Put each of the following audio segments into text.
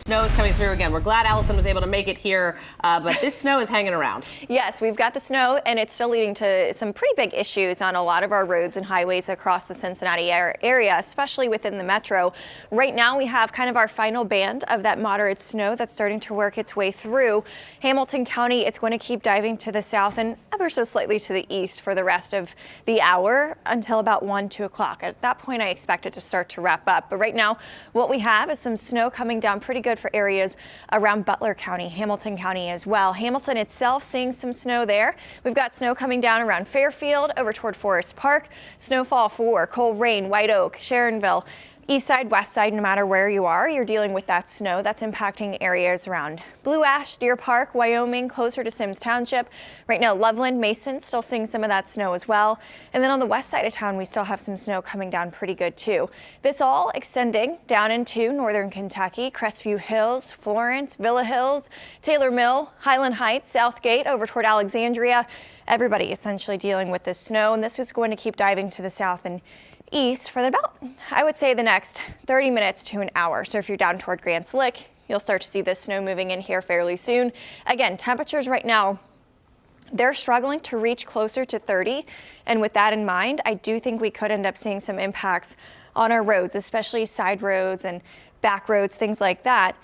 Snow is coming through again. We're glad Allison was able to make it here, but this snow is hanging around. Yes, we've got the snow, and it's still leading to some pretty big issues on a lot of our roads and highways across the Cincinnati area, especially within the metro. Right now, we have kind of our final band of that moderate snow that's starting to work its way through Hamilton County. It's going to keep diving to the south and ever so slightly to the east for the rest of the hour until about 2 o'clock. At that point, I expect it to start to wrap up. But right now, what we have is some snow coming down pretty good for areas around Butler County, Hamilton County as well. Hamilton itself seeing some snow there. We've got snow coming down around Fairfield over toward Forest Park. Snowfall for Colerain, White Oak, Sharonville. East side, west side, no matter where you are, you're dealing with that snow that's impacting areas around Blue Ash, Deer Park, Wyoming, closer to Sims Township. Right now, Loveland, Mason still seeing some of that snow as well. And then on the west side of town, we still have some snow coming down pretty good too. This all extending down into northern Kentucky, Crestview Hills, Florence, Villa Hills, Taylor Mill, Highland Heights, Southgate over toward Alexandria. Everybody essentially dealing with this snow, and this is going to keep diving to the south and east for about, I would say, the next 30 minutes to an hour. So if you're down toward Grand Slick, you'll start to see this snow moving in here fairly soon. Again, temperatures right now, they're struggling to reach closer to 30. And with that in mind, I do think we could end up seeing some impacts on our roads, especially side roads and back roads, things like that,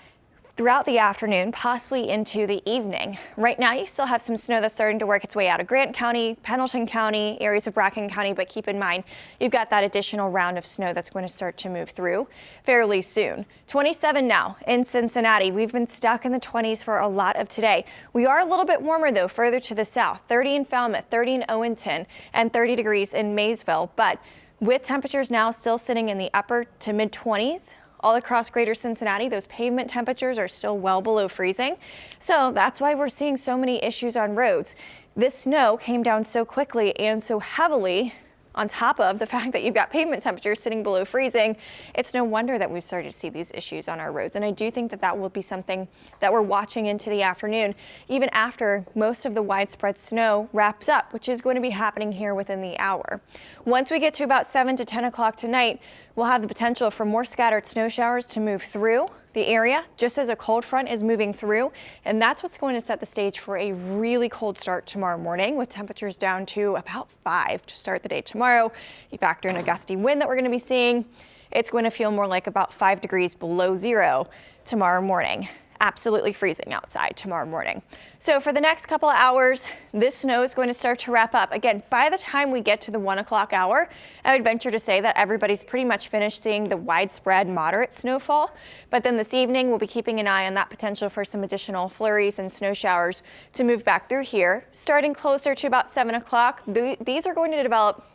throughout the afternoon, possibly into the evening. Right now, you still have some snow that's starting to work its way out of Grant County, Pendleton County, areas of Bracken County, but keep in mind, you've got that additional round of snow that's going to start to move through fairly soon. 27 now in Cincinnati. We've been stuck in the 20s for a lot of today. We are a little bit warmer, though, further to the south, 30 in Falmouth, 30 in Owenton, and 30 degrees in Maysville. But with temperatures now still sitting in the upper to mid 20s, all across greater Cincinnati, those pavement temperatures are still well below freezing. So that's why we're seeing so many issues on roads. This snow came down so quickly and so heavily, on top of the fact that you've got pavement temperatures sitting below freezing. It's no wonder that we've started to see these issues on our roads. And I do think that that will be something that we're watching into the afternoon, even after most of the widespread snow wraps up, which is going to be happening here within the hour. Once we get to about 7 to 10 o'clock tonight, we'll have the potential for more scattered snow showers to move through the area just as a cold front is moving through. And that's what's going to set the stage for a really cold start tomorrow morning, with temperatures down to about 5 to start the day tomorrow. You factor in a gusty wind that we're going to be seeing. It's going to feel more like about 5 degrees below zero tomorrow morning. Absolutely freezing outside tomorrow morning. So for the next couple of hours, this snow is going to start to wrap up. Again, by the time we get to the 1 o'clock hour, I would venture to say that everybody's pretty much finished seeing the widespread moderate snowfall. But then this evening, we'll be keeping an eye on that potential for some additional flurries and snow showers to move back through here. Starting closer to about 7 o'clock, these are going to develop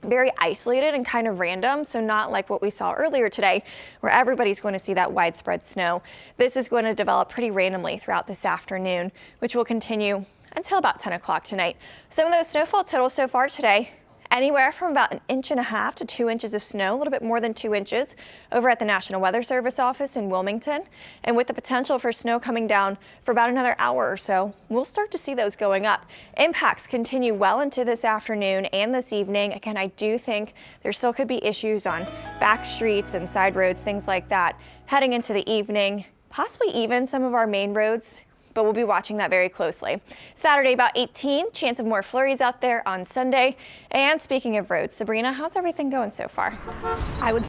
very isolated and kind of random, so not like what we saw earlier today, where everybody's going to see that widespread snow. This is going to develop pretty randomly throughout this afternoon, which will continue until about 10 o'clock tonight. Some of those snowfall totals so far today, anywhere from about 1.5 inches to 2 inches of snow, a little bit more than 2 inches over at the National Weather Service office in Wilmington. And with the potential for snow coming down for about another hour or so, we'll start to see those going up. Impacts continue well into this afternoon and this evening. Again, I do think there still could be issues on back streets and side roads, things like that, heading into the evening, possibly even some of our main roads, but we'll be watching that very closely. Saturday, about 18, chance of more flurries out there on Sunday. And speaking of roads, Sabrina, how's everything going so far? I would